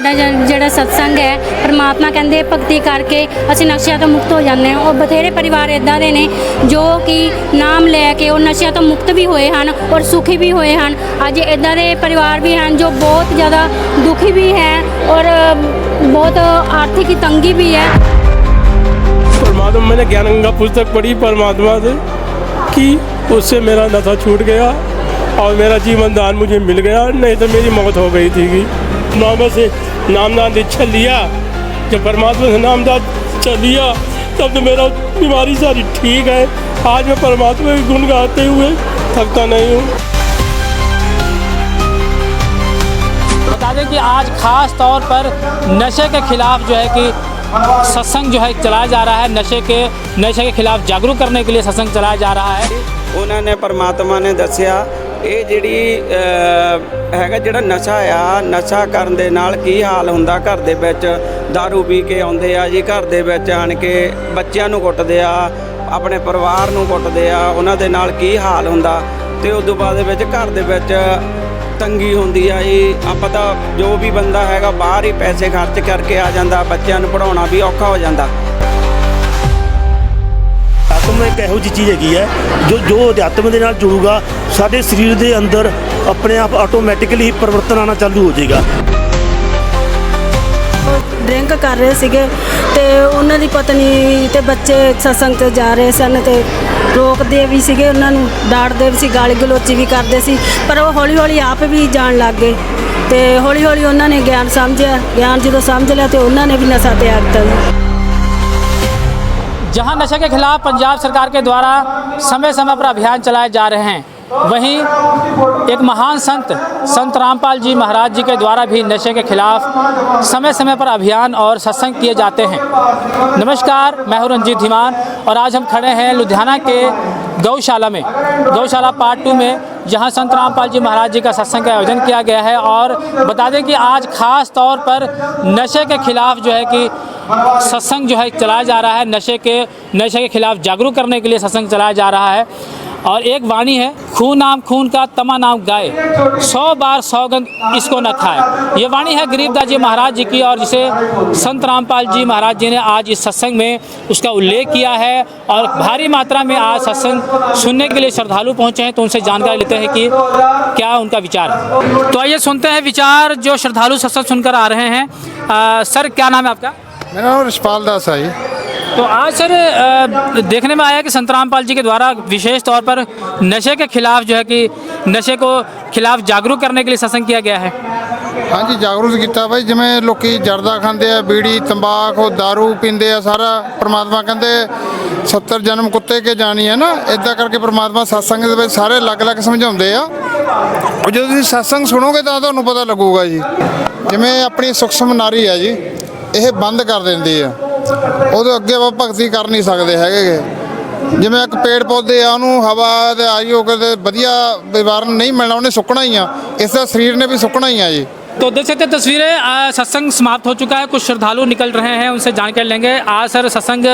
ਸਾਡਾ ਜਿਹੜਾ ਸਤਸੰਗ ਹੈ ਪਰਮਾਤਮਾ ਕਹਿੰਦੇ ਭਗਤੀ ਕਰਕੇ ਅਸੀਂ ਨਸ਼ਿਆਂ ਤੋਂ ਮੁਕਤ ਹੋ ਜਾਂਦੇ ਹਾਂ। ਉਹ ਬਥੇਰੇ ਪਰਿਵਾਰ ਇੱਦਾਂ ਦੇ ਨੇ ਜੋ ਕਿ ਨਾਮ ਲੈ ਕੇ ਉਹ ਨਸ਼ਿਆਂ ਤੋਂ ਮੁਕਤ ਵੀ ਹੋਏ ਹਨ ਔਰ ਸੁਖੀ ਵੀ ਹੋਏ ਹਨ। ਅੱਜ ਇੱਦਾਂ ਦੇ ਪਰਿਵਾਰ ਵੀ ਹਨ ਜੋ ਬਹੁਤ ज़्यादा दुखी भी हैं और बहुत आर्थिक तंगी भी है। परमात्मा मैंने ज्ञान गंगा पुस्तक पढ़ी परमात्मा से कि उससे मेरा नशा छूट गया और मेरा जीवन दान मुझे मिल गया, नहीं तो मेरी मौत हो गई थी। नाम से नामदान दीक्षा लिया, जब परमात्मा से नामदान लिया तब तो मेरा बीमारी सारी ठीक है। आज मैं परमात्मा के गुण गाते हुए थकता नहीं हूँ। बता दें कि आज ख़ास तौर पर नशे के खिलाफ जो है कि सत्संग जो है चलाया जा रहा है। नशे के खिलाफ जागरूक करने के लिए सत्संग चलाया जा रहा है। उन्होंने परमात्मा ने दसिया ये जिहड़ी हैगा जिहड़ा नशा आ, नशा करन दे नाल की हाल हुंदा। घर दे विच दारू पी के आउंदे आ जी, घर दे विच आण के बच्चिआं नूं कुੱਟਦੇ आ, अपने परिवार नूं कुੱਟਦੇ आ, उन्हां दे नाल की हाल हुंदा। ते उस तों बाद विच घर दे विच तंगी होंदी आ जी। आपां तां जो भी बंदा हैगा बाहर ही पैसे खर्च करके आ जांदा, बच्चिआं नूं पढ़ाउणा भी औखा हो जांदा। आत्म एक ਇਹੋ ਜਿਹੀ ਚੀਜ਼ ਹੈਗੀ ਹੈ ਜੋ ਅਧਿਆਤਮ ਦੇ ਨਾਲ ਜੁੜੂਗਾ, ਸਾਡੇ ਸਰੀਰ ਦੇ ਅੰਦਰ ਆਪਣੇ ਆਪ ਆਟੋਮੈਟਿਕਲੀ ਪਰਿਵਰਤਨ ਆਉਣਾ ਚਾਲੂ ਹੋ ਜਾਏਗਾ। ਡਰਿੰਕ ਕਰ ਰਹੇ ਸੀਗੇ ਤੇ ਉਹਨਾਂ ਦੀ ਪਤਨੀ ਤੇ ਬੱਚੇ ਸਤਸੰਗ ਤੇ ਜਾ ਰਹੇ ਸਨ ਤੇ ਰੋਕਦੇ ਵੀ ਸੀਗੇ, ਉਹਨਾਂ ਨੂੰ ਡਾਂਟਦੇ ਵੀ ਸੀ, ਗਾਲੀ ਗਲੋਚੀ ਵੀ ਕਰਦੇ ਸੀ, ਪਰ ਉਹ ਹੌਲੀ ਹੌਲੀ ਆਪ ਵੀ ਜਾਣ ਲੱਗ ਗਏ ਤੇ ਹੌਲੀ ਹੌਲੀ ਉਹਨਾਂ ਨੇ ਗਿਆਨ ਸਮਝਿਆ। ਗਿਆਨ ਜਦੋਂ ਸਮਝ ਲਿਆ ਤੇ ਉਹਨਾਂ ਨੇ भी नशा त्याग दिया। जहां नशे के खिलाफ पंजाब सरकार के द्वारा समय समय पर अभियान चलाए जा रहे हैं, वहीं एक महान संत रामपाल जी महाराज जी के द्वारा भी नशे के खिलाफ समय समय पर अभियान और सत्संग किए जाते हैं। नमस्कार, मैं हूं रंजीत धीमान और आज हम खड़े हैं लुधियाना के गौशाला में, गौशाला पार्ट 2 में, जहां संत रामपाल जी महाराज जी का सत्संग का आयोजन किया गया है। और बता दें कि आज ख़ास तौर पर नशे के खिलाफ जो है कि सत्संग जो है चलाया जा रहा है। नशे के खिलाफ जागरूक करने के लिए सत्संग चलाया जा रहा है। और एक वाणी है, खून नाम खून का तमा नाम गाय, 100 बार सौगंध इसको न खाए। ये वाणी है गरीबदास जी महाराज जी की और जिसे संत रामपाल जी महाराज जी ने आज इस सत्संग में उसका उल्लेख किया है। और भारी मात्रा में आज सत्संग सुनने के लिए श्रद्धालु पहुँचे हैं, तो उनसे जानकारी लेते हैं कि क्या उनका विचार है। तो आइए सुनते हैं विचार जो श्रद्धालु सत्संग सुनकर आ रहे हैं। सर, क्या नाम है आपका? मेरा नाम रिशपाल दास है। तो आज सर देखने में आया कि संत रामपाल जी के द्वारा विशेष तौर पर नशे के खिलाफ जो है कि नशे को खिलाफ जागरूक करने के लिए सत्संग किया गया है। हाँ जी, जागरूक किया भाई। जिमें लोग जर्दा खाते हैं, बीड़ी तंबाकू दारू पींदे आ, सारा परमात्मा कहते 70 जन्म कुत्ते के जानी है ना, इदा करके परमात्मा सत्संग दे विच सारे अलग अलग समझाते हैं। जो तुसीं सत्संग सुनोगे तो तुहानूं पता लगूगा जी। जिमें अपनी सुखसम नारी है जी, ये बंद कर देंदी है, ਉਹਦੇ ਅੱਗੇ ਆਪਾਂ ਭਗਤੀ ਕਰ ਨਹੀਂ ਸਕਦੇ ਹੈਗੇ। ਜਿਵੇਂ ਇੱਕ ਪੇੜ ਪੌਦੇ ਆ, ਉਹਨੂੰ ਹਵਾ ਦੇ ਆਈ ਹੋ ਕੇ ਵਧੀਆ ਵਿਵਹਾਰ ਨਹੀਂ ਮਿਲਣਾ, ਉਹਨੇ ਸੁੱਕਣਾ ਹੀ ਆ। ਇਸ ਦਾ ਸਰੀਰ ਨੇ ਵੀ ਸੁੱਕਣਾ ही है जी। तो देख सकते तस्वीरें, सत्संग समाप्त हो चुका है, कुछ श्रद्धालु निकल रहे हैं, उनसे जानकारी लेंगे। आज सर सत्संग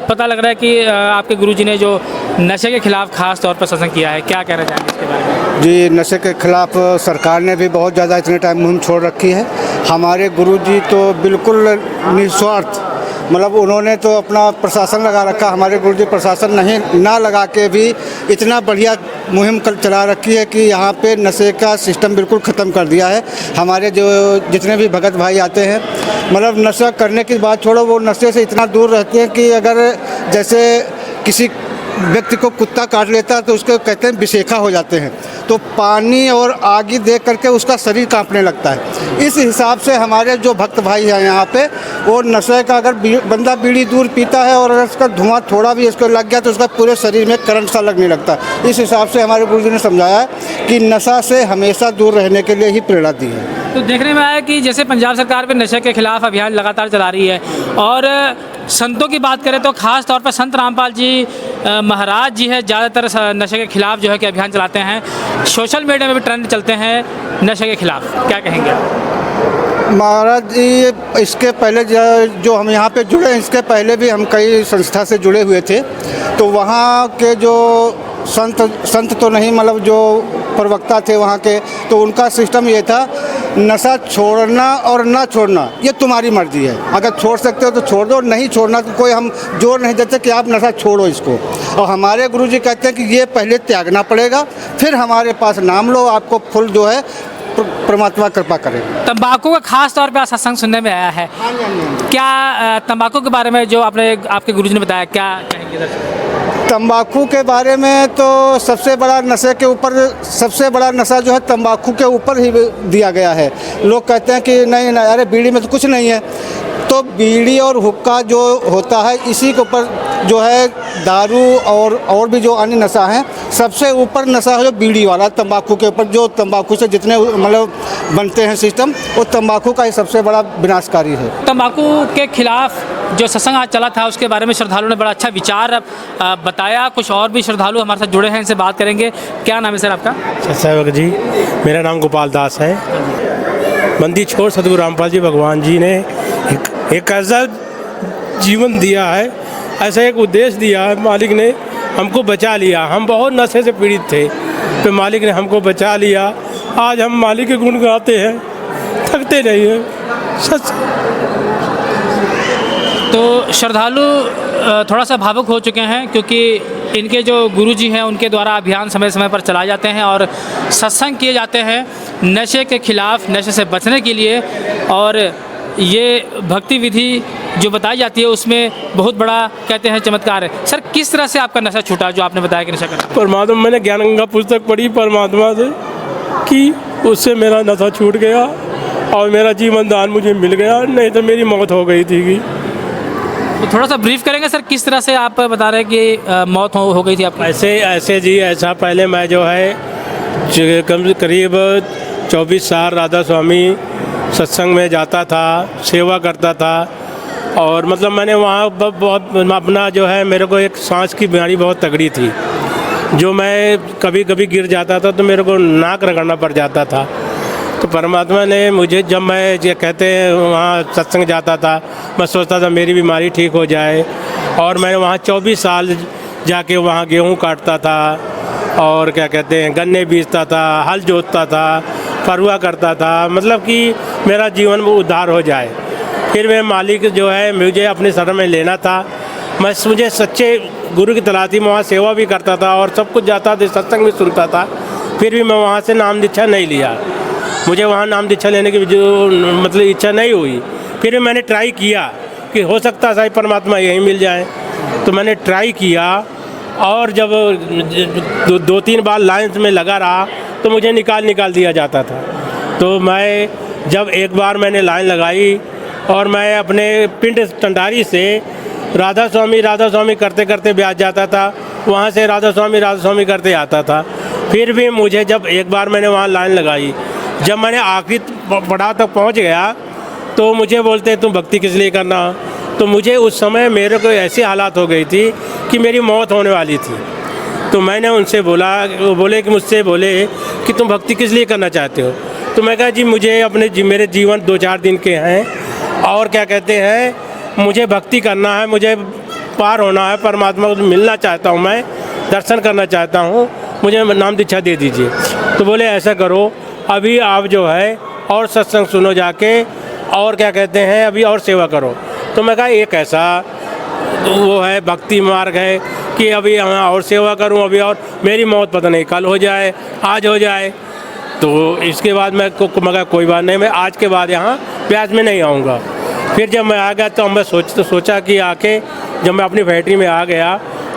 पता लग रहा है कि आपके गुरुजी ने जो नशे के खिलाफ खास तौर पर सत्संग किया है, क्या कहना चाहेंगे इसके बारे में? जी, नशे के खिलाफ सरकार ने भी बहुत ज़्यादा इतने टाइम मुहिम छोड़ रखी है। हमारे गुरुजी तो बिल्कुल निस्वार्थ, मतलब उन्होंने तो अपना प्रशासन लगा रखा। हमारे गुरुजी प्रशासन नहीं ना लगा के भी इतना बढ़िया मुहिम चला रखी है कि यहाँ पे नशे का सिस्टम बिल्कुल ख़त्म कर दिया है। हमारे जो जितने भी भगत भाई आते हैं, मतलब नशा करने की बात छोड़ो, वो नशे से इतना दूर रहते हैं कि अगर जैसे किसी व्यक्ति को कुत्ता काट लेता है तो उसको कहते हैं विशेखा हो जाते हैं, तो पानी और आगी देख करके उसका शरीर कांपने लगता है। इस हिसाब से हमारे जो भक्त भाई हैं यहाँ पे, वो नशे का अगर बंदा बीड़ी दूर पीता है और अगर उसका धुआं थोड़ा भी इसको लग गया तो उसका पूरे शरीर में करंट सा लगने लगता है। इस हिसाब से हमारे गुरुजी ने समझाया है कि नशा से हमेशा दूर रहने के लिए ही प्रेरणा दी है। तो देखने में आया कि जैसे पंजाब सरकार पे नशे के खिलाफ अभियान लगातार चला रही है, और संतों की बात करें तो ख़ास तौर पर संत रामपाल जी महाराज जी है ज़्यादातर नशे के खिलाफ जो है कि अभियान चलाते हैं। सोशल मीडिया में भी ट्रेंड चलते हैं नशे के खिलाफ, क्या कहेंगे? महाराज जी, इसके पहले जो हम यहाँ पे जुड़े हैं, इसके पहले भी हम कई संस्था से जुड़े हुए थे, तो वहाँ के जो संत तो नहीं, मतलब जो प्रवक्ता थे वहाँ के, तो उनका सिस्टम ये था नशा छोड़ना और ना छोड़ना ये तुम्हारी मर्जी है। अगर छोड़ सकते हो तो छोड़ दो, नहीं छोड़ना तो कोई हम जोर नहीं देते कि आप नशा छोड़ो इसको। और हमारे गुरुजी कहते हैं कि ये पहले त्यागना पड़ेगा, फिर हमारे पास नाम लो, आपको फुल जो है परमात्मा कृपा करेगा। तंबाकू का खास तौर पे सत्संग सुनने में आया है, क्या तंबाकू के बारे में जो आपके गुरुजी ने बताया, क्या कहेंगे दर्शक? तंबाकू के बारे में तो सबसे बड़ा नशे के ऊपर, सबसे बड़ा नशा जो है तंबाकू के ऊपर ही दिया गया है। लोग कहते हैं कि नहीं नहीं, अरे बीड़ी में तो कुछ नहीं है। तो बीड़ी और हुक्का जो होता है इसी के ऊपर जो है दारू और भी जो अन्य नशा है, सबसे ऊपर नशा है जो बीड़ी वाला तंबाकू के ऊपर, जो तंबाकू से जितने मतलब बनते हैं सिस्टम, वो तंबाकू का ही सबसे बड़ा विनाशकारी है। तंबाकू के खिलाफ जो सत्संग आज चला था उसके बारे में श्रद्धालुओं ने बड़ा अच्छा विचार बताया। कुछ और भी श्रद्धालु हमारे साथ जुड़े हैं, इनसे बात करेंगे। क्या नाम है सर आपका? सेवक जी, मेरा नाम गोपाल दास है। बंदी छोड़ सतगुरु रामपाल जी भगवान जी ने एक ऐसा जीवन दिया है, ऐसा एक उद्देश्य दिया है। मालिक ने हमको बचा लिया। हम बहुत नशे से पीड़ित थे, तो मालिक ने हमको बचा लिया। आज हम मालिक के गुण गाते हैं, थकते नहीं हैं। सच तो श्रद्धालु थोड़ा सा भावुक हो चुके हैं, क्योंकि इनके जो गुरुजी हैं उनके द्वारा अभियान समय समय पर चलाए जाते हैं और सत्संग किए जाते हैं नशे के खिलाफ, नशे से बचने के लिए। और ये भक्ति विधि जो बताई जाती है उसमें बहुत बड़ा कहते हैं चमत्कार है। सर, किस तरह से आपका नशा छूटा जो आपने बताया कि नशा करना? परमात्मा, मैंने ज्ञान गंगा पुस्तक पढ़ी परमात्मा से कि उससे मेरा नशा छूट गया और मेरा जीवन दान मुझे मिल गया, नहीं तो मेरी मौत हो गई थी। तो थोड़ा सा ब्रीफ करेंगे सर, किस तरह से आप बता रहे हैं कि मौत हो गई थी आपकी? ऐसे जी, ऐसा पहले मैं जो है करीब 24 साल राधा स्वामी सत्संग में जाता था, सेवा करता था। और मतलब मैंने वहाँ बहुत अपना जो है, मेरे को एक सांस की बीमारी बहुत तगड़ी थी, जो मैं कभी कभी गिर जाता था तो मेरे को नाक रगड़ना पड़ जाता था। तो परमात्मा ने मुझे, जब मैं ये कहते हैं वहाँ सत्संग जाता था, मैं सोचता था मेरी बीमारी ठीक हो जाए। और मैंने वहाँ 24 साल जाके वहाँ गेहूँ काटता था और क्या कहते हैं गन्ने बीजता था, हल जोतता था, फरुआ करता था, मतलब कि मेरा जीवन वो उद्धार हो जाए। फिर मैं मालिक जो है मुझे अपने शरण में लेना था। मुझे सच्चे गुरु की तलाश थी। मैं वहाँ सेवा भी करता था और सब कुछ जाता था, सत्संग भी सुनता था। फिर भी मैं वहाँ से नाम दीक्षा नहीं लिया। मुझे वहाँ नाम दीक्षा लेने की जो मतलब इच्छा नहीं हुई। फिर भी मैंने ट्राई किया कि हो सकता है परमात्मा यहीं मिल जाए। तो मैंने ट्राई किया और जब 2-3 बार लाइन में लगा रहा तो मुझे निकाल दिया जाता था। तो मैं जब एक बार मैंने लाइन लगाई और मैं अपने पिंड टंडारी से राधा स्वामी करते करते ब्याज जाता था, वहाँ से राधा स्वामी करते आता था। फिर भी मुझे जब एक बार मैंने वहाँ लाइन लगाई, जब मैंने आखिरी पड़ाव तक पहुँच गया तो मुझे बोलते तुम भक्ति किस लिए करना। तो मुझे उस समय मेरे को ऐसी हालात हो गई थी कि मेरी मौत होने वाली थी। तो मैंने उनसे बोला, वो बोले कि मुझसे बोले कि तुम भक्ति किस लिए करना चाहते हो। तो मैं कहा जी मुझे मेरे जीवन 2-4 दिन के हैं और क्या कहते हैं मुझे भक्ति करना है, मुझे पार होना है, परमात्मा को मिलना चाहता हूँ, मैं दर्शन करना चाहता हूँ, मुझे नाम दीक्षा दे दीजिए। तो बोले ऐसा करो, अभी आप जो है और सत्संग सुनो जाके और क्या कहते हैं अभी और सेवा करो। तो मैं कहा एक ऐसा वो है भक्ति मार्ग है कि अभी यहाँ और सेवा करूँ, अभी और मेरी मौत पता नहीं कल हो जाए, आज हो जाए। तो इसके बाद मैं कहा कोई बात नहीं, मैं आज के बाद यहाँ ब्याज में नहीं आऊँगा। फिर जब मैं आ गया तो मैं सोचा कि आके जब मैं अपनी फैक्ट्री में आ गया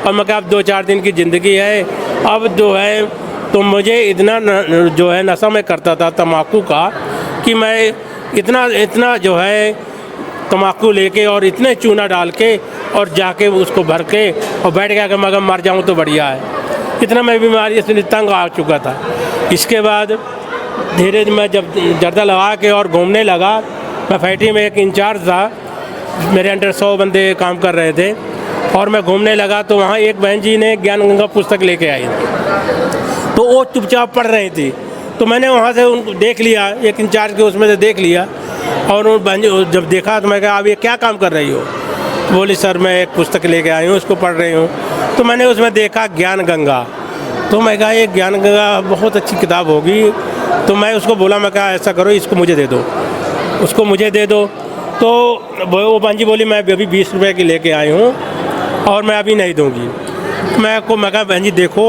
और मैं कहा अब 2-4 दिन की ज़िंदगी है, अब जो है तो मुझे इतना जो है नशा मैं करता था तम्बाकू का कि मैं इतना जो है तम्बाकू लेके और इतने चूना डाल के और जाके उसको भर के और बैठ गया कि मगर मर जाऊँ तो बढ़िया है। इतना मैं बीमारी से तंग आ चुका था। इसके बाद धीरे मैं जब जर्दा लगा के और घूमने लगा, मैं फैक्ट्री में एक इंचार्ज था, मेरे अंडर 100 बंदे काम कर रहे थे और मैं घूमने लगा तो वहाँ एक बहन जी ने ज्ञान गंगा पुस्तक लेके आई, तो वो चुपचाप पढ़ रही थी। तो मैंने वहाँ से उनको देख लिया, एक इंचार्ज के उसमें से देख लिया और उन बहन जी जब देखा तो मैं कहा आप ये क्या काम कर रही हो। बोली सर मैं एक पुस्तक लेके आई हूँ, उसको पढ़ रही हूँ। तो मैंने उसमें देखा ज्ञान गंगा, तो मैं कहा ये ज्ञान गंगा बहुत अच्छी किताब होगी तो मैं उसको बोला, मैं कहा ऐसा करो, इसको मुझे दे दो, उसको मुझे दे दो। तो वो बहन जी बोली मैं अभी 20 रुपए की लेके आई हूँ और मैं अभी नहीं दूँगी। मैं कहा बहन जी देखो,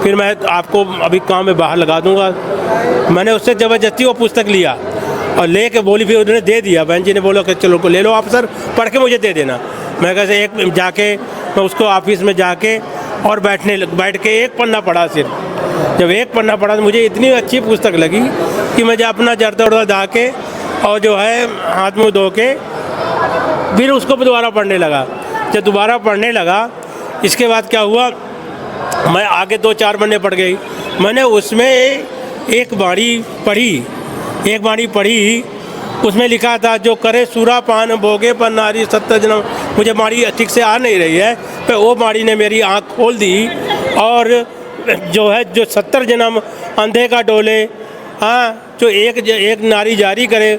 फिर मैं आपको अभी काम में बाहर लगा दूँगा। मैंने उससे ज़बरदस्ती वो पुस्तक लिया और लेके बोली, फिर उन्होंने दे दिया। बहन जी ने बोला कि चलो ले लो आप सर, पढ़ के मुझे दे देना। मैं कैसे एक जाके मैं उसको ऑफिस में जाके और बैठ के एक पन्ना पढ़ा। सिर्फ जब एक पन्ना पढ़ा तो मुझे इतनी अच्छी पुस्तक लगी कि मैं अपना जर्दा उर्दा धा के और जो है हाथ मुँह धो के फिर उसको दोबारा पढ़ने लगा। जब दोबारा पढ़ने लगा, इसके बाद क्या हुआ, मैं आगे 2-4 पन्ने पढ़ गई। मैंने उसमें एक बाणी पढ़ी, उसमें लिखा था जो करे सूरा पान भोगे पर नारी 70 जन्म। मुझे बाणी ठीक से आ नहीं रही है, तो वो बाणी ने मेरी आँख खोल दी और जो 70 जन्म अंधे का डोले, हाँ, जो एक नारी जारी करे।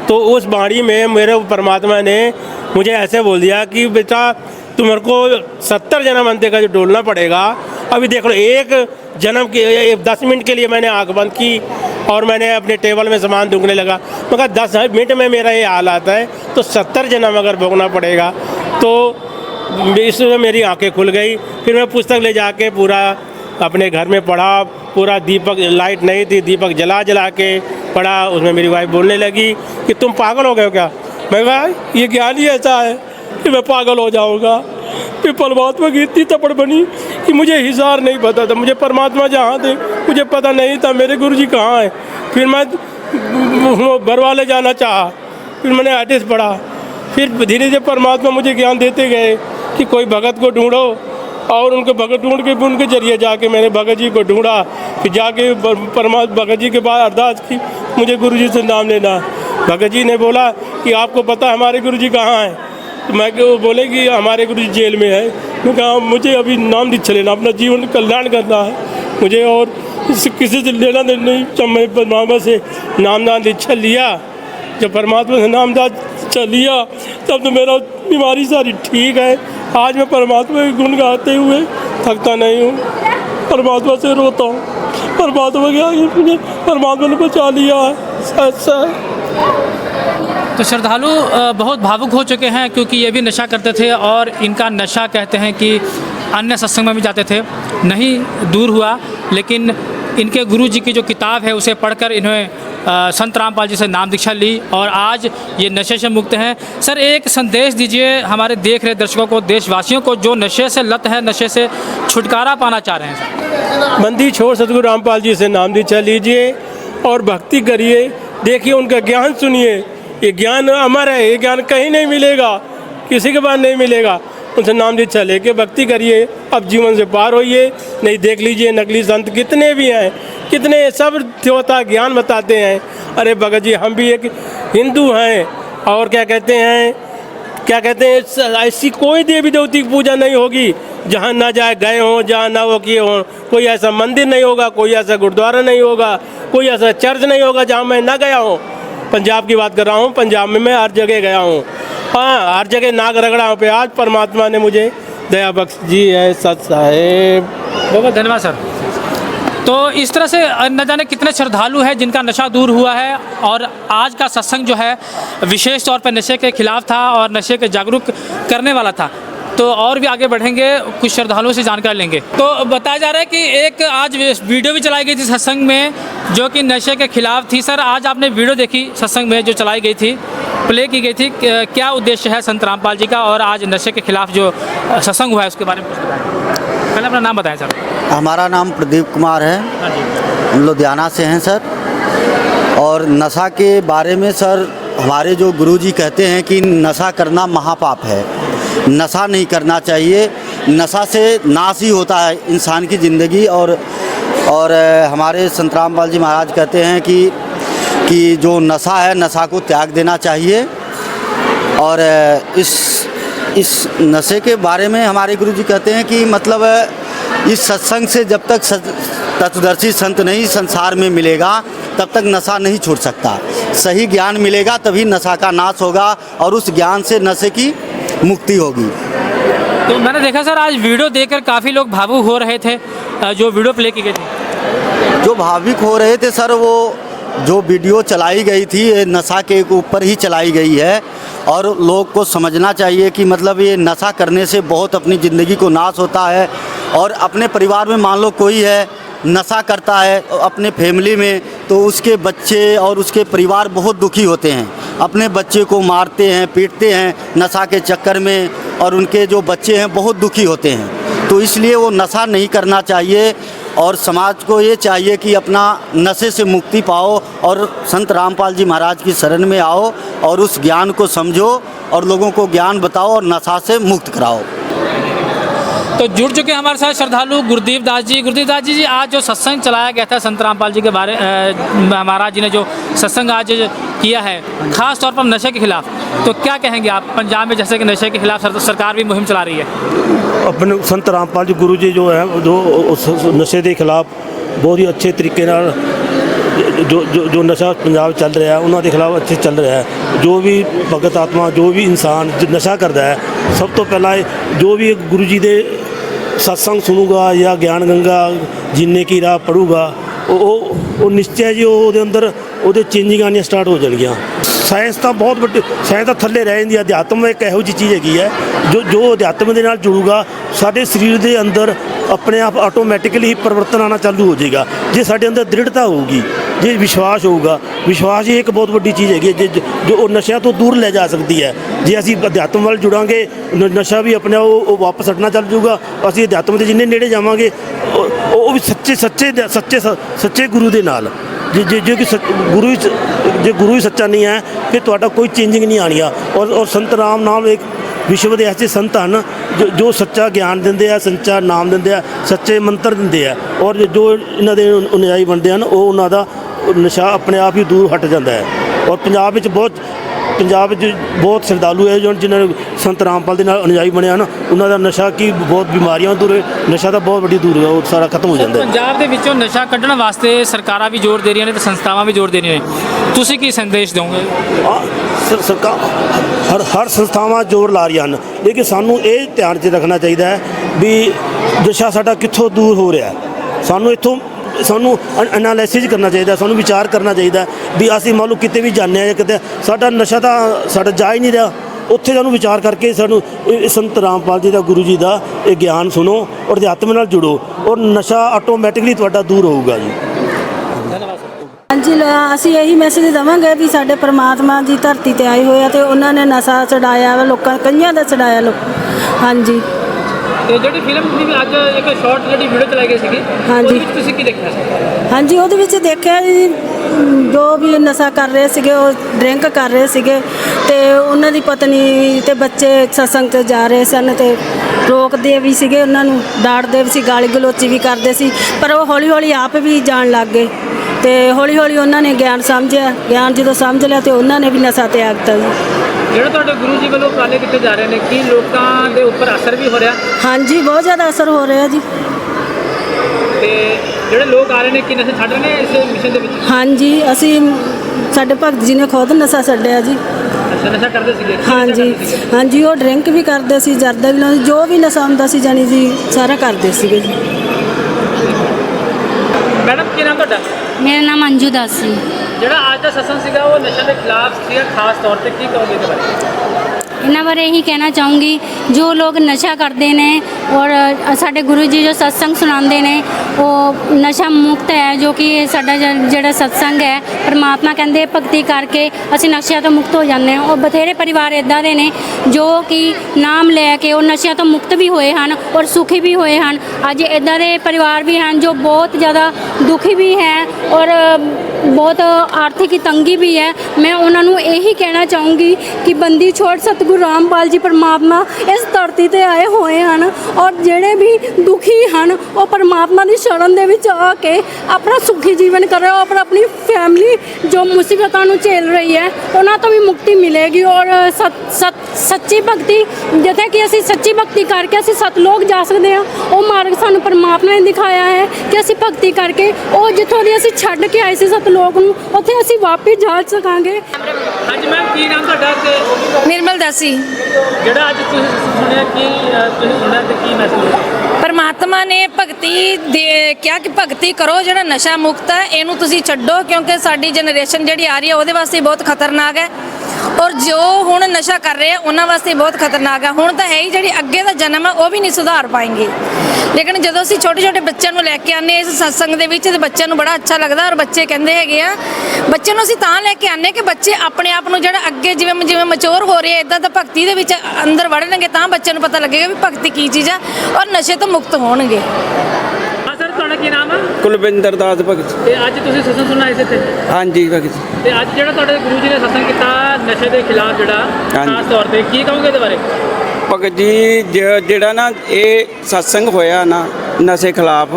तो उस बाणी में मेरे परमात्मा ने मुझे ऐसे बोल दिया कि बेटा तुम्हारे को 70 जन्म अंधे का जो डोलना पड़ेगा। अभी देख लो, एक जन्म के 10 मिनट के लिए मैंने आँख बंद की और मैंने अपने टेबल में सामान ढूंढने लगा। मगर 10 मिनट में मेरा ये हाल आता है, तो 70 जन्म अगर भोगना पड़ेगा। तो इसमें मेरी आंखें खुल गई। फिर मैं पुस्तक ले जाके पूरा अपने घर में पढ़ा, पूरा दीपक, लाइट नहीं थी, दीपक जला के पढ़ा। उसमें मेरी वाइफ बोलने लगी कि तुम पागल हो गए हो क्या? मैं कहा ये ज्ञान ही ऐसा है कि मैं पागल हो जाऊँगा। फिर परमात्मा की इतनी तपड़ बनी कि मुझे हिसार नहीं पता था, मुझे परमात्मा जहाँ थे मुझे पता नहीं था मेरे गुरुजी कहाँ हैं। फिर मैं बरवाले जाना चाहा, फिर मैंने एड्रेस पढ़ा। फिर धीरे धीरे परमात्मा मुझे ज्ञान देते गए कि कोई भगत को ढूंढो, और उनको भगत ढूंढ के उनके जरिए जाके मैंने भगत जी को ढूंढा। फिर जाके परमात्मा भगत जी के बाद अरदास की मुझे गुरुजी से नाम लेना। भगत जी ने बोला कि आपको पता है हमारे गुरुजी कहाँ हैं? तो मैं बोले कि हमारे गुरुजी जेल में है। मैं कहा मुझे अभी नाम दीक्षा लेना, अपना जीवन कल्याण करना है मुझे, और किसी से लेना देना नहीं। जब मैं परमात्मा से नामदान दीक्षा लिया, जब परमात्मा से नामदान दीक्षा लिया, तब तो मेरा बीमारी सारी ठीक है। आज मैं परमात्मा के गुण गाते हुए थकता नहीं हूँ, परमात्मा से रोता हूँ। परमात्मा क्या मुझे परमात्मा ने बचा लिया है, ऐसा है। तो श्रद्धालु बहुत भावुक हो चुके हैं, क्योंकि ये भी नशा करते थे और इनका नशा कहते हैं कि अन्य सत्संग में भी जाते थे, नहीं दूर हुआ। लेकिन इनके गुरु जी की जो किताब है उसे पढ़कर इन्होंने संत रामपाल जी से नाम दीक्षा ली और आज ये नशे से मुक्त हैं। सर, एक संदेश दीजिए हमारे देख रहे दर्शकों को, देशवासियों को, जो नशे से लत है, नशे से छुटकारा पाना चाह रहे हैं। बंदी छोड़ सतगुरु रामपाल जी से नाम दीक्षा लीजिए और भक्ति करिए। देखिए, उनका ज्ञान सुनिए। ये ज्ञान अमर है, ये ज्ञान कहीं नहीं मिलेगा, किसी के पास नहीं मिलेगा। उनसे नाम दीक्षा लेके भक्ति करिए, अब जीवन से पार होइए। नहीं, देख लीजिए नकली संत कितने भी हैं, कितने सब होता ज्ञान बताते हैं। अरे भगत जी, हम भी एक हिंदू हैं और क्या कहते हैं, ऐसी कोई देवी देवती की पूजा नहीं होगी जहाँ ना गए हों, जहाँ ना वो किए हों। कोई ऐसा मंदिर नहीं होगा, कोई ऐसा गुरुद्वारा नहीं होगा, कोई ऐसा चर्च नहीं होगा जहाँ मैं ना गया हूँ। पंजाब की बात कर रहा हूँ, पंजाब में मैं हर जगह गया हूँ। हाँ, हर जगह नाग रगड़ा पे आज परमात्मा ने मुझे दया बख्श जी है। सत साहेब, बहुत धन्यवाद सर। तो इस तरह से न जाने कितने श्रद्धालु हैं जिनका नशा दूर हुआ है। और आज का सत्संग जो है विशेष तौर पर नशे के खिलाफ था और नशे के जागरूक करने वाला था। तो और भी आगे बढ़ेंगे, कुछ श्रद्धालुओं से जानकारी लेंगे। तो बताया जा रहा है कि एक आज वीडियो भी चलाई गई थी सत्संग में जो कि नशे के खिलाफ थी। सर, आज आपने वीडियो देखी सत्संग में जो चलाई गई थी, प्ले की गई थी, क्या उद्देश्य है संत रामपाल जी का और आज नशे के खिलाफ जो सत्संग हुआ है उसके बारे में कुछ बताएं। पहले अपना नाम बताएं सर। हमारा नाम प्रदीप कुमार है, हम लुधियाना से हैं सर। और नशा के बारे में सर, हमारे जो गुरुजी कहते हैं कि नशा करना महापाप है, नशा नहीं करना चाहिए। नशा से नाश ही होता है इंसान की ज़िंदगी। और हमारे संत रामपाल जी महाराज कहते हैं कि जो नशा है, नशा को त्याग देना चाहिए। और इस नशे के बारे में हमारे गुरुजी कहते हैं कि मतलब इस सत्संग से जब तक तत्वदर्शी संत नहीं संसार में मिलेगा तब तक नशा नहीं छूट सकता। सही ज्ञान मिलेगा तभी नशा का नाश होगा और उस ज्ञान से नशे की मुक्ति होगी। तो मैंने देखा सर, आज वीडियो देखकर काफ़ी लोग भावुक हो रहे थे जो वीडियो प्ले की गई थी। जो भावुक हो रहे थे सर, वो जो वीडियो चलाई गई थी ये नशा के ऊपर ही चलाई गई है। और लोग को समझना चाहिए कि मतलब ये नशा करने से बहुत अपनी ज़िंदगी को नाश होता है। और अपने परिवार में मान लो कोई है नशा करता है अपने फैमिली में, तो उसके बच्चे और उसके परिवार बहुत दुखी होते हैं, अपने बच्चे को मारते हैं, पीटते हैं नशा के चक्कर में, और उनके जो बच्चे हैं बहुत दुखी होते हैं। तो इसलिए वो नशा नहीं करना चाहिए और समाज को ये चाहिए कि अपना नशे से मुक्ति पाओ और संत रामपाल जी महाराज की शरण में आओ और उस ज्ञान को समझो और लोगों को ज्ञान बताओ और नशा से मुक्त कराओ। तो जुड़ चुके हैं हमारे साथ श्रद्धालु गुरुदेव दास जी। गुरुदेव दास जी, आज जो सत्संग चलाया गया था संत रामपाल जी के बारे महाराज जी ने जो सत्संग आज किया है खास तौर पर नशे के खिलाफ, तो क्या कहेंगे आप? पंजाब में जैसे कि नशे के खिलाफ सरकार भी मुहिम चला रही है। अपने संत रामपाल जी गुरु जी जो है जो नशे के खिलाफ बहुत ही अच्छे तरीके नाल जो नशा पंजाब चल रहा है उन्होंने खिलाफ अच्छे चल रहा है। जो भी भगत आत्मा जो भी इंसान जो नशा करता है, सब तो पहला जो भी गुरु जी के सत्संग सुनूगा या ज्ञान गंगा जीने की राह पढ़ूगा, वो निश्चय जी ਉਹਦੇ ਅੰਦਰ ਉਹਦੇ ਚੇਂਜਿੰਗ ਆਉਣੀਆਂ ਸਟਾਰਟ ਹੋ ਜਾਣਗੀਆਂ। ਸਾਇੰਸ ਤਾਂ ਬਹੁਤ ਵੱਡੀ ਸਾਇੰਸ ਤਾਂ ਥੱਲੇ ਰਹਿ ਜਾਂਦੀ ਹੈ। ਅਧਿਆਤਮ ਇੱਕ ਇਹੋ ਜਿਹੀ ਚੀਜ਼ ਹੈਗੀ ਹੈ ਜੋ ਅਧਿਆਤਮ ਦੇ ਨਾਲ ਜੁੜੂਗਾ ਸਾਡੇ ਸਰੀਰ ਦੇ ਅੰਦਰ ਆਪਣੇ ਆਪ ਆਟੋਮੈਟਿਕਲੀ ਹੀ ਪਰਿਵਰਤਨ ਆਉਣਾ ਚਾਲੂ ਹੋ ਜਾਏਗਾ। ਜੇ ਸਾਡੇ ਅੰਦਰ ਦ੍ਰਿੜਤਾ ਹੋਊਗੀ, ਜੇ ਵਿਸ਼ਵਾਸ ਹੋਊਗਾ, ਵਿਸ਼ਵਾਸ ਹੀ ਇੱਕ ਬਹੁਤ ਵੱਡੀ ਚੀਜ਼ ਹੈਗੀ ਹੈ ਜੋ ਉਹ ਨਸ਼ਿਆਂ ਤੋਂ ਦੂਰ ਲੈ ਜਾ ਸਕਦੀ ਹੈ। ਜੇ ਅਸੀਂ ਅਧਿਆਤਮ ਵੱਲ ਜੁੜਾਂਗੇ ਨਸ਼ਾ ਵੀ ਆਪਣੇ ਉਹ ਵਾਪਸ ਹਟਣਾ ਚੱਲ ਜਾਊਗਾ। ਅਸੀਂ ਅਧਿਆਤਮ ਦੇ ਜਿੰਨੇ ਨੇੜੇ ਜਾਵਾਂਗੇ ਉਹ ਵੀ ਸੱਚੇ ਗੁਰੂ ਦੇ ਨਾਲ। ਜੇ गुरु ही सच्चा नहीं है फिर ਤੁਹਾਡਾ कोई चेंजिंग नहीं आनी है। और संत राम नाम एक विश्व के ऐसे संत हैं जो सच्चा ज्ञान देंगे है, सच्चा नाम देंगे है, सच्चे मंत्र देंगे है। और जो इन्हों के अनुयायी बनते हैं वो उन्हों का नशा अपने आप ही दूर हट जाता है। और पंजाब बहुत श्रद्धालु है जो जिन्होंने संत रामपाल के अनुयायी बने हैं, उन्हों का नशा की बहुत बीमारियां दूर है, नशा तो बहुत बड़ी दूर है, वो सारा खत्म हो जाता है। पंजाब के विचों नशा कढ़ने वास्ते सरकारां भी जोर दे रही ने ते संस्थावां भी जोर दे रही ने, तुसीं की संदेश दोगे? सरकार हर संस्थावां जोर ला रही हैं, लेकिन सानू ये ध्यान च रखना चाहिए भी नशा साडा कित्थों दूर हो रहा है। सानू इत्थों ਸਾਨੂੰ ਐਨਾਲਿਸਿਸ ਕਰਨਾ ਚਾਹੀਦਾ, ਸਾਨੂੰ ਵਿਚਾਰ ਕਰਨਾ ਚਾਹੀਦਾ ਵੀ ਅਸੀਂ ਮੰਨ ਲਓ ਕਿਤੇ ਵੀ ਜਾਂਦੇ ਹਾਂ ਕਿਤੇ ਸਾਡਾ ਨਸ਼ਾ ਤਾਂ ਸਾਡਾ ਜਾ ਹੀ ਨਹੀਂ ਰਿਹਾ, ਉੱਥੇ ਸਾਨੂੰ ਵਿਚਾਰ ਕਰਕੇ ਸਾਨੂੰ ਸੰਤ ਰਾਮਪਾਲ ਜੀ ਦਾ ਗੁਰੂ ਜੀ ਦਾ ਇਹ ਗਿਆਨ ਸੁਣੋ ਔਰ ਅਧਿਆਤਮ ਨਾਲ ਜੁੜੋ ਔਰ ਨਸ਼ਾ ਆਟੋਮੈਟਿਕਲੀ ਤੁਹਾਡਾ ਦੂਰ ਹੋਊਗਾ ਜੀ। ਹਾਂਜੀ, ਅਸੀਂ ਇਹੀ ਮੈਸੇਜ ਦੇਵਾਂਗੇ ਵੀ ਸਾਡੇ ਪ੍ਰਮਾਤਮਾ ਜੀ ਧਰਤੀ ਤੇ ਆਏ ਹੋਏ ਆ ਤੇ ਉਹਨਾਂ ਨੇ ਨਸ਼ਾ ਛਡਾਇਆ ਵਾ, ਲੋਕਾਂ ਕਈਆਂ ਦਾ ਛਡਾਇਆ ਹਾਂਜੀ। ਤੇ ਜਿਹੜੀ ਫਿਲਮ ਦੀ ਵੀ ਅੱਜ ਇੱਕ ਸ਼ਾਰਟ ਜਿਹੜੀ ਵੀਡੀਓ ਚਲਾਈ ਗਈ ਸੀਗੀ, ਹਾਂਜੀ ਤੁਸੀਂ ਕੀ ਦੇਖਿਆ ਸੀ? ਹਾਂਜੀ, ਉਹਦੇ ਵਿੱਚ ਦੇਖਿਆ ਜੀ ਜੋ ਵੀ ਨਸ਼ਾ ਕਰ ਰਹੇ ਸੀਗੇ ਉਹ ਡਰਿੰਕ ਕਰ ਰਹੇ ਸੀਗੇ ਤੇ ਉਹਨਾਂ ਦੀ ਪਤਨੀ ਤੇ ਬੱਚੇ ਸਤਸੰਗ ਤੇ ਜਾ ਰਹੇ ਸਨ ਤੇ ਰੋਕਦੇ ਵੀ ਸੀਗੇ, ਉਹਨਾਂ ਨੂੰ ਡਾਂਟਦੇ ਵੀ ਸੀ, ਗਾਲੀ ਗਲੋਚੀ ਵੀ ਕਰਦੇ ਸੀ, ਪਰ ਉਹ ਹੌਲੀ ਹੌਲੀ ਆਪ ਵੀ ਜਾਣ ਲੱਗ ਗਏ ਤੇ ਹੌਲੀ ਹੌਲੀ ਉਹਨਾਂ ਨੇ ਗਿਆਨ ਸਮਝਿਆ। ਗਿਆਨ ਜਦੋਂ ਸਮਝ ਲਿਆ ਤੇ ਉਹਨਾਂ ਨੇ ਵੀ ਨਸ਼ਾ ਤਿਆਗ ਦਿੱਤਾ ਜੀ। ਜਿਹੜੇ ਤੁਹਾਡੇ ਗੁਰੂ ਜੀ ਵੱਲੋਂ ਉਪਰਾਲੇ ਕੀਤੇ ਜਾ ਰਹੇ ਨੇ, ਕੀ ਲੋਕਾਂ ਦੇ ਉੱਪਰ ਅਸਰ ਵੀ ਹੋ ਰਿਹਾ? ਹਾਂਜੀ, ਬਹੁਤ ਜ਼ਿਆਦਾ ਅਸਰ ਹੋ ਰਿਹਾ ਜੀ। ਤੇ ਜਿਹੜੇ ਲੋਕ ਆ ਰਹੇ ਨੇ ਕੀ ਨਸ਼ਾ ਛੱਡ ਰਹੇ ਨੇ ਇਸ ਮਿਸ਼ਨ ਦੇ ਵਿੱਚ? ਹਾਂਜੀ, ਅਸੀਂ ਸਾਡੇ ਭਗਤ ਜੀ ਨੇ ਖੁਦ ਨਸ਼ਾ ਛੱਡਿਆ ਜੀ। ਅੱਛਾ, ਨਸ਼ਾ ਕਰਦੇ ਸੀਗੇ? ਹਾਂਜੀ ਹਾਂਜੀ, ਉਹ ਡਰਿੰਕ ਵੀ ਕਰਦੇ ਸੀ, ਜਰਦਾ ਵੀ ਲਾਉਂਦੇ, ਜੋ ਵੀ ਨਸ਼ਾ ਹੁੰਦਾ ਸੀ ਜਾਨੀ ਜੀ ਸਾਰਾ ਕਰਦੇ ਸੀਗੇ ਜੀ। ਮੈਡਮ ਕੀ ਨਾਮ ਤੁਹਾਡਾ? ਮੇਰਾ ਨਾਮ ਅੰਜੂ ਦਾਸ ਸੀ। ਜਿਹੜਾ ਅੱਜ ਦਾ ਸਤਸੰਗ ਸੀਗਾ ਉਹ ਨਸ਼ਾ ਦੇ ਖਿਲਾਫ ਸੀਗਾ, ਖਾਸ ਤੌਰ ਤੇ ਕੀ ਕਹੋਗੇ ਇਹਦੇ ਬਾਰੇ? ਇਹਨਾਂ ਬਾਰੇ ਇਹੀ ਕਹਿਣਾ ਚਾਹੂੰਗੀ ਜੋ ਲੋਕ ਨਸ਼ਾ ਕਰਦੇ ਨੇ ਔਰ ਸਾਡੇ ਗੁਰੂ ਜੀ ਜੋ ਸਤਸੰਗ ਸੁਣਾਉਂਦੇ ਨੇ ਉਹ ਨਸ਼ਾ ਮੁਕਤ ਹੈ, ਜੋ ਕਿ ਸਾਡਾ ਜਿਹੜਾ ਸਤਸੰਗ ਹੈ ਪਰਮਾਤਮਾ ਕਹਿੰਦੇ ਭਗਤੀ ਕਰਕੇ ਅਸੀਂ ਨਸ਼ਿਆਂ ਤੋਂ ਮੁਕਤ ਹੋ ਜਾਂਦੇ ਹਾਂ। ਉਹ ਬਥੇਰੇ ਪਰਿਵਾਰ ਇੱਦਾਂ ਦੇ ਨੇ ਜੋ ਕਿ ਨਾਮ ਲੈ ਕੇ ਉਹ ਨਸ਼ਿਆਂ ਤੋਂ ਮੁਕਤ ਵੀ ਹੋਏ ਹਨ ਔਰ ਸੁਖੀ ਵੀ ਹੋਏ ਹਨ। ਅੱਜ ਇੱਦਾਂ ਦੇ ਪਰਿਵਾਰ ਵੀ ਹਨ ਜੋ ਬਹੁਤ ਜ਼ਿਆਦਾ ਦੁਖੀ ਵੀ ਹੈ ਔਰ ਬਹੁਤ ਆਰਥਿਕ ਤੰਗੀ ਵੀ ਹੈ। ਮੈਂ ਉਹਨਾਂ ਨੂੰ ਇਹੀ ਕਹਿਣਾ ਚਾਹੂੰਗੀ ਕਿ ਬੰਦੀ ਛੋੜ ਸਤਿਗੁਰੂ ਰਾਮਪਾਲ ਜੀ ਪਰਮਾਤਮਾ ਇਸ ਧਰਤੀ ਤੇ ਆਏ ਹੋਏ ਹਨ ਔਰ ਜਿਹੜੇ ਵੀ ਦੁਖੀ ਹਨ ਉਹ ਪਰਮਾਤਮਾ ਦੀ ਸ਼ਰਨ ਦੇ ਵਿੱਚ ਆ ਕੇ ਆਪਣਾ ਸੁਖੀ ਜੀਵਨ ਕਰੋ ਔਰ ਆਪਣੀ ਫੈਮਿਲੀ ਜੋ ਮੁਸੀਬਤਾਂ ਨੂੰ ਝੇਲ ਰਹੀ ਹੈ ਉਹਨਾਂ ਤੋਂ ਵੀ ਮੁਕਤੀ ਮਿਲੇਗੀ। ਔਰ ਸੱਚੀ ਭਗਤੀ, ਜਿੱਥੇ ਕਿ ਅਸੀਂ ਸੱਚੀ ਭਗਤੀ ਕਰਕੇ ਅਸੀਂ ਸਤਲੋਕ ਜਾ ਸਕਦੇ ਹਾਂ, ਉਹ ਮਾਰਗ ਸਾਨੂੰ ਪਰਮਾਤਮਾ ਨੇ ਦਿਖਾਇਆ ਹੈ ਕਿ ਅਸੀਂ ਭਗਤੀ ਕਰਕੇ ਉਹ ਜਿੱਥੋਂ ਦੀ ਅਸੀਂ ਛੱਡ ਕੇ ਆਏ ਸੀ ਸਤਲੋਕ ਨੂੰ ਉੱਥੇ ਅਸੀਂ ਵਾਪਸ ਜਾ ਸਕਾਂਗੇ। ਹਾਂਜੀ ਮੈਮ, ਕੀ ਨਾਮ ਤੁਹਾਡਾ? ਤੇ ਨਿਰਮਲ ਦਾਸੀ। ਜਿਹੜਾ ਅੱਜ ਤੁਸੀਂ ਸੁਣਿਆ ਕੀ ਤੁਸੀਂ ਸੁਣਿਆ ਤੇ ਕੀ ਮੈਸੇਜ? परमात्मा ने भगती दे क्या कि भगती करो जो नशा मुक्त है इनू तुसी छड्डो क्योंकि साडी जनरेशन जी आ रही है वो वास्ते बहुत खतरनाक है और जो हुण नशा कर रहे हैं उन्होंने वास्ते बहुत खतरनाक है। हुण तो है ही जी अगे का जन्म है वो भी नहीं सुधार पाएंगे, लेकिन जो असीं छोटे छोटे बच्चों को लैके आने इस सत्संग के विच ते बच्चों को बड़ा अच्छा लगता और बच्चे कहते हैं बच्चों को असीं तां लैके आने कि बच्चे अपने आप को जो अगे जिवें जिवें मचोर हो रहे हैं इदां दा भगती दे विच अंदर वड़नगे तां बच्चों को पता लगेगा भी भगती की चीज़ है और नशे तो मुक्त होणगे। हाँ सर, ਤੁਹਾਡਾ ਕੀ ਨਾਮ ਹੈ? ਕੁਲਵਿੰਦਰ ਦਾਸ ਭਗਤ। ਤੇ ਅੱਜ ਤੁਸੀਂ ਸਤਸੰਗ ਸੁਣਨ ਆਏ ਸੀ ਇੱਥੇ? ਹਾਂਜੀ ਭਗਤ। ਤੇ ਅੱਜ ਜਿਹੜਾ ਤੁਹਾਡੇ ਗੁਰੂ ਜੀ ਨੇ ਸਤਸੰਗ ਕੀਤਾ ਨਸ਼ੇ ਦੇ ਖਿਲਾਫ ਜਿਹੜਾ ਖਾਸ ਤੌਰ ਤੇ ਕੀ ਕਹੋਗੇ ਇਹਦੇ ਬਾਰੇ? ਭਗਤ ਜੀ ਜਿਹੜਾ ਨਾ ਇਹ ਸਤਸੰਗ ਹੋਇਆ ਨਾ ਨਸ਼ੇ ਖਿਲਾਫ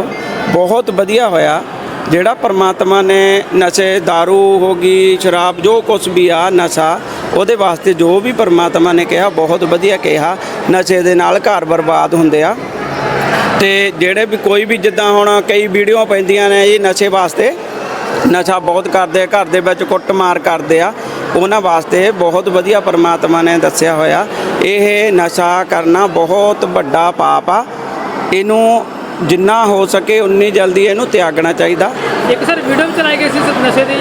ਬਹੁਤ ਵਧੀਆ ਹੋਇਆ। ਜਿਹੜਾ ਪਰਮਾਤਮਾ ਨੇ ਨਸ਼ੇ दारू ਹੋ ਗਈ ਸ਼ਰਾਬ ਜੋ ਕੁਛ ਵੀ ਆ ਨਸ਼ਾ ਉਹਦੇ ਵਾਸਤੇ ਜੋ ਵੀ ਪਰਮਾਤਮਾ ਨੇ ਕਿਹਾ ਬਹੁਤ ਵਧੀਆ ਕਿਹਾ। ਨਸ਼ੇ ਦੇ ਨਾਲ ਘਰ ਬਰਬਾਦ ਹੁੰਦੇ ਆ ਤੇ ਜਿਹੜੇ ਵੀ ਕੋਈ ਵੀ ਜਿੱਦਾਂ ਹੁਣ ਕਈ ਵੀਡੀਓ ਪੈਂਦੀਆਂ ਨੇ ਜੀ ਨਸ਼ੇ ਵਾਸਤੇ ਨਸ਼ਾ ਬਹੁਤ ਕਰਦੇ ਘਰ ਦੇ ਵਿੱਚ ਕੁੱਟਮਾਰ ਕਰਦੇ ਆ ਉਹਨਾਂ ਵਾਸਤੇ ਬਹੁਤ ਵਧੀਆ ਪਰਮਾਤਮਾ ਨੇ ਦੱਸਿਆ ਹੋਇਆ। ਇਹ ਨਸ਼ਾ ਕਰਨਾ ਬਹੁਤ ਵੱਡਾ ਪਾਪ ਆ, ਇਹਨੂੰ ਜਿੰਨਾ ਹੋ ਸਕੇ ਉਨੀ ਜਲਦੀ ਇਹਨੂੰ ਤਿਆਗਣਾ ਚਾਹੀਦਾ। ਇੱਕ ਸਰ ਵੀਡੀਓ ਵੀ ਚਲਾਈ ਗਈ ਸੀ ਨਸ਼ੇ ਦੇ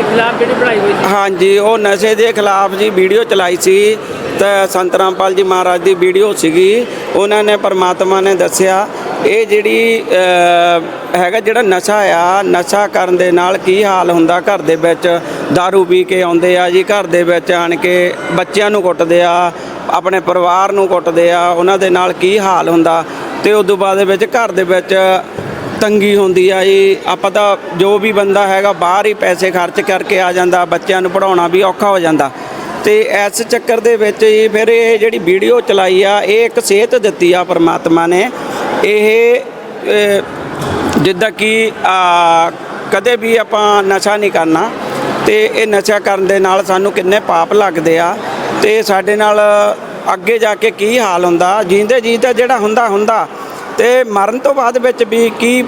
ਖਿਲਾਫ ਜਿਹੜੀ ਪੜ੍ਹਾਈ ਹੋਈ ਸੀ? ਹਾਂਜੀ, ਉਹ ਨਸ਼ੇ ਦੇ ਖਿਲਾਫ ਜੀ ਵੀਡੀਓ ਚਲਾਈ ਸੀ ਤਾਂ ਸੰਤ ਰਾਮਪਾਲ ਜੀ ਮਹਾਰਾਜ ਦੀ ਵੀਡੀਓ ਸੀਗੀ। ਉਹਨਾਂ ਨੇ ਪਰਮਾਤਮਾ ਨੇ ਦੱਸਿਆ ਇਹ ਜਿਹੜੀ ਹੈਗਾ ਜਿਹੜਾ ਨਸ਼ਾ ਆ ਨਸ਼ਾ ਕਰਨ ਦੇ ਨਾਲ ਕੀ ਹਾਲ ਹੁੰਦਾ। ਘਰ ਦੇ ਵਿੱਚ दारू ਪੀ ਕੇ ਆਉਂਦੇ ਆ ਜੀ, ਘਰ ਦੇ ਵਿੱਚ ਆਣ ਕੇ ਬੱਚਿਆਂ ਨੂੰ ਕੁੱਟਦੇ ਆ, ਆਪਣੇ ਪਰਿਵਾਰ ਨੂੰ ਕੁੱਟਦੇ ਆ, ਉਹਨਾਂ ਦੇ ਨਾਲ ਕੀ ਹਾਲ ਹੁੰਦਾ। ਤੇ ਉਸ ਤੋਂ ਬਾਅਦ ਦੇ ਵਿੱਚ ਘਰ ਦੇ ਵਿੱਚ ਤੰਗੀ ਹੁੰਦੀ ਆ ਜੀ। ਆਪਾਂ ਤਾਂ ਜੋ ਵੀ ਬੰਦਾ ਹੈਗਾ ਬਾਹਰ ਹੀ ਪੈਸੇ ਖਰਚ ਕਰਕੇ ਆ ਜਾਂਦਾ, ਬੱਚਿਆਂ ਨੂੰ ਪੜ੍ਹਾਉਣਾ ਵੀ ਔਖਾ ਹੋ ਜਾਂਦਾ। ਤੇ ਇਸ ਚੱਕਰ ਦੇ ਵਿੱਚ ਹੀ ਫਿਰ ਇਹ ਜਿਹੜੀ ਵੀਡੀਓ ਚਲਾਈ ਆ ਇਹ ਇੱਕ ਸੇਧ ਦਿੱਤੀ ਆ ਪਰਮਾਤਮਾ ਨੇ। ਇਹ ਜਿੱਦਾਂ ਕਿ ਕਦੇ ਵੀ ਆਪਾਂ ਨਸ਼ਾ ਨਹੀਂ ਕਰਨਾ ਤੇ ਇਹ ਨਸ਼ਾ ਕਰਨ ਦੇ ਨਾਲ ਸਾਨੂੰ ਕਿੰਨੇ ਪਾਪ ਲੱਗਦੇ ਆ ਤੇ ਸਾਡੇ ਨਾਲ ਅੱਗੇ ਜਾ ਕੇ ਕੀ ਹਾਲ ਹੁੰਦਾ। ਜੀਂਦੇ ਜੀ ਤਾਂ ਜਿਹੜਾ ਹੁੰਦਾ ਤੇ ਮਰਨ ਤੋਂ ਬਾਅਦ ਵਿੱਚ ਵੀ ਕੀ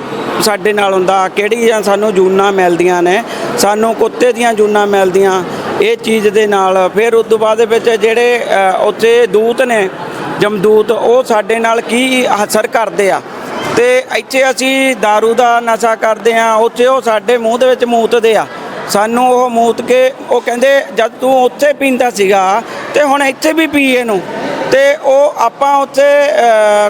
ਸਾਡੇ ਨਾਲ ਹੁੰਦਾ, ਕਿਹੜੀਆਂ ਸਾਨੂੰ ਜੂਨਾਂ ਮਿਲਦੀਆਂ ਨੇ, ਸਾਨੂੰ ਕੁੱਤੇ ਦੀਆਂ ਜੂਨਾਂ ਮਿਲਦੀਆਂ ਇਹ ਚੀਜ਼ ਦੇ ਨਾਲ। ਫਿਰ ਉਸ ਤੋਂ ਬਾਅਦ ਵਿੱਚ ਜਿਹੜੇ ਉੱਥੇ ਦੂਤ ਨੇ ਜਮਦੂਤ ਉਹ ਸਾਡੇ ਨਾਲ ਕੀ ਅਸਰ ਕਰਦੇ ਆ। ਤੇ ਇੱਥੇ ਅਸੀਂ दारू ਦਾ ਨਸ਼ਾ ਕਰਦੇ ਆ, ਉੱਥੇ ਉਹ ਸਾਡੇ ਮੂੰਹ ਦੇ ਵਿੱਚ ਮੂਤਦੇ ਆ। ਸਾਨੂੰ ਉਹ ਮੂਤ ਕੇ ਉਹ ਕਹਿੰਦੇ ਜਦ ਤੂੰ ਉੱਥੇ ਪੀਂਦਾ ਸੀਗਾ ਤੇ ਹੁਣ ਇੱਥੇ ਵੀ ਪੀ ਇਹਨੂੰ। ਤੇ ਉਹ ਆਪਾਂ ਉੱਥੇ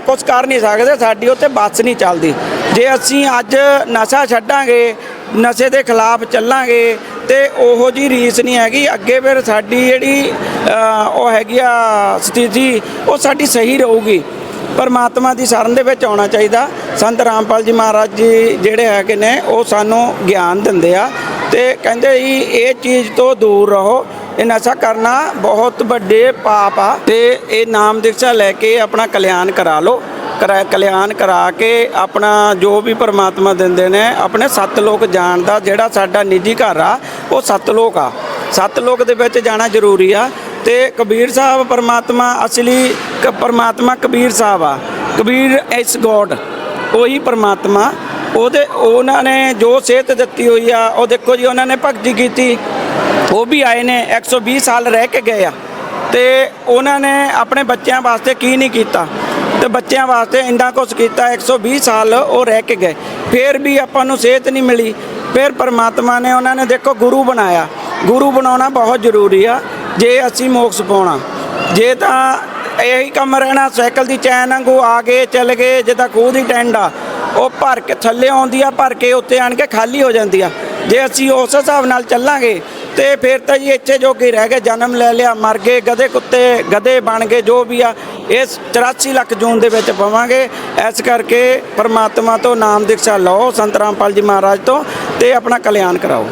ਕੁਝ ਕਰ ਨਹੀਂ ਸਕਦੇ, ਸਾਡੀ ਉੱਥੇ ਬੱਸ ਨਹੀਂ ਚੱਲਦੀ। ਜੇ ਅਸੀਂ ਅੱਜ ਨਸ਼ਾ ਛੱਡਾਂਗੇ ਨਸ਼ੇ ਦੇ ਖਿਲਾਫ ਚੱਲਾਂਗੇ ਤੇ ਉਹੋ ਜੀ ਰੀਸ ਨਹੀਂ ਹੈਗੀ ਅੱਗੇ। ਫਿਰ ਸਾਡੀ ਜਿਹੜੀ ਉਹ ਹੈਗੀ ਆ ਸਥਿਤੀ ਉਹ ਸਾਡੀ ਸਹੀ ਰਹੂਗੀ। ਪਰਮਾਤਮਾ ਦੀ ਸ਼ਰਨ ਦੇ ਵਿੱਚ ਆਉਣਾ ਚਾਹੀਦਾ। ਸੰਤ ਰਾਮਪਾਲ ਜੀ ਮਹਾਰਾਜ ਜੀ ਜਿਹੜੇ ਹੈਗੇ ਨੇ ਉਹ ਸਾਨੂੰ ਗਿਆਨ ਦਿੰਦੇ ਆ ਤੇ ਕਹਿੰਦੇ ਜੀ ਇਹ ਚੀਜ਼ ਤੋਂ ਦੂਰ ਰਹੋ, ਇਹ ਨਸ਼ਾ ਕਰਨਾ ਬਹੁਤ ਵੱਡੇ ਪਾਪ ਆ। ਤੇ ਇਹ ਨਾਮ ਦੀਕਸ਼ਾ ਲੈ ਕੇ ਆਪਣਾ ਕਲਿਆਣ ਕਰਾ ਲਓ। ਕਲਿਆਣ ਕਰਾ ਕੇ ਆਪਣਾ ਜੋ ਵੀ ਪਰਮਾਤਮਾ ਦਿੰਦੇ ਨੇ ਆਪਣੇ ਸੱਤ ਲੋਕ ਜਾਣ ਦਾ ਜਿਹੜਾ ਸਾਡਾ ਨਿੱਜੀ ਘਰ ਆ ਉਹ ਸੱਤ ਲੋਕ ਆ। ਸੱਤ ਲੋਕ ਦੇ ਵਿੱਚ ਜਾਣਾ ਜ਼ਰੂਰੀ ਆ। ਤੇ ਕਬੀਰ ਸਾਹਿਬ ਪਰਮਾਤਮਾ ਅਸਲੀ ਪਰਮਾਤਮਾ ਕਬੀਰ ਸਾਹਿਬ ਆ। ਕਬੀਰ ਇਸ ਗੋਡ ਉਹੀ ਪਰਮਾਤਮਾ ਉਹਨਾਂ ਨੇ ਜੋ ਸੇਧ ਦਿੱਤੀ ਹੋਈ ਆ ਉਹ ਦੇਖੋ ਜੀ ਉਹਨਾਂ ਨੇ ਭਗਤੀ ਕੀਤੀ। ਉਹ ਵੀ ਆਏ ਨੇ 120 ਸਾਲ ਰਹਿ ਕੇ ਗਏ ਆ ਤੇ ਉਹਨਾਂ ਨੇ ਆਪਣੇ ਬੱਚਿਆਂ ਵਾਸਤੇ ਕੀ ਨਹੀਂ ਕੀਤਾ ਤੇ ਬੱਚਿਆਂ ਵਾਸਤੇ ਇੰਨਾ ਕੁਛ ਕੀਤਾ। 120 ਸਾਲ ਉਹ ਰਹਿ ਕੇ ਗਏ ਫਿਰ ਵੀ ਆਪਾਂ ਨੂੰ ਸੇਧ ਨਹੀਂ ਮਿਲੀ। ਫਿਰ ਪਰਮਾਤਮਾ ਨੇ ਉਹਨਾਂ ਨੇ ਦੇਖੋ ਗੁਰੂ ਬਣਾਇਆ। ਗੁਰੂ ਬਣਾਉਣਾ ਬਹੁਤ ਜ਼ਰੂਰੀ ਆ ਜੇ ਅਸੀਂ ਮੋਕਸ਼ ਪਾਉਣਾ। ਜੇ ਤਾਂ ਇਹੀ ਕੰਮ ਰਹਿਣਾ ਸਾਈਕਲ ਦੀ ਚੈਨ ਵਾਂਗੂ ਆ ਗਏ ਚੱਲ ਗਏ, ਜਿੱਦਾਂ ਖੂਹ ਦੀ ਟੈਂਡ ਆ ਉਹ ਭਰ ਕੇ ਥੱਲੇ ਆਉਂਦੀ ਆ, ਭਰ ਕੇ ਉੱਤੇ ਆਣ ਕੇ ਖਾਲੀ ਹੋ ਜਾਂਦੀ ਆ। ਜੇ ਅਸੀਂ ਉਸ ਹਿਸਾਬ ਨਾਲ ਚੱਲਾਂਗੇ ਤੇ ਫਿਰ ਤਾਂ ਜੀ ਇੱਥੇ ਜੋ ਕਿ ਰਹਿ ਗਏ ਜਨਮ ਲੈ ਲਿਆ, ਮਰ ਗਏ, ਗਧੇ ਕੁੱਤੇ ਗਧੇ ਬਣ ਗਏ, ਜੋ ਵੀ ਆ ਇਸ 84 ਲੱਖ ਜੂਨ ਦੇ ਵਿੱਚ ਪਵਾਂਗੇ। ਇਸ ਕਰਕੇ ਪਰਮਾਤਮਾ ਤੋਂ ਨਾਮ ਦੀਕਸ਼ਾ ਲਓ ਸੰਤ ਰਾਮਪਾਲ ਜੀ ਮਹਾਰਾਜ ਤੋਂ ਤੇ ਆਪਣਾ ਕਲਿਆਣ ਕਰਾਓ।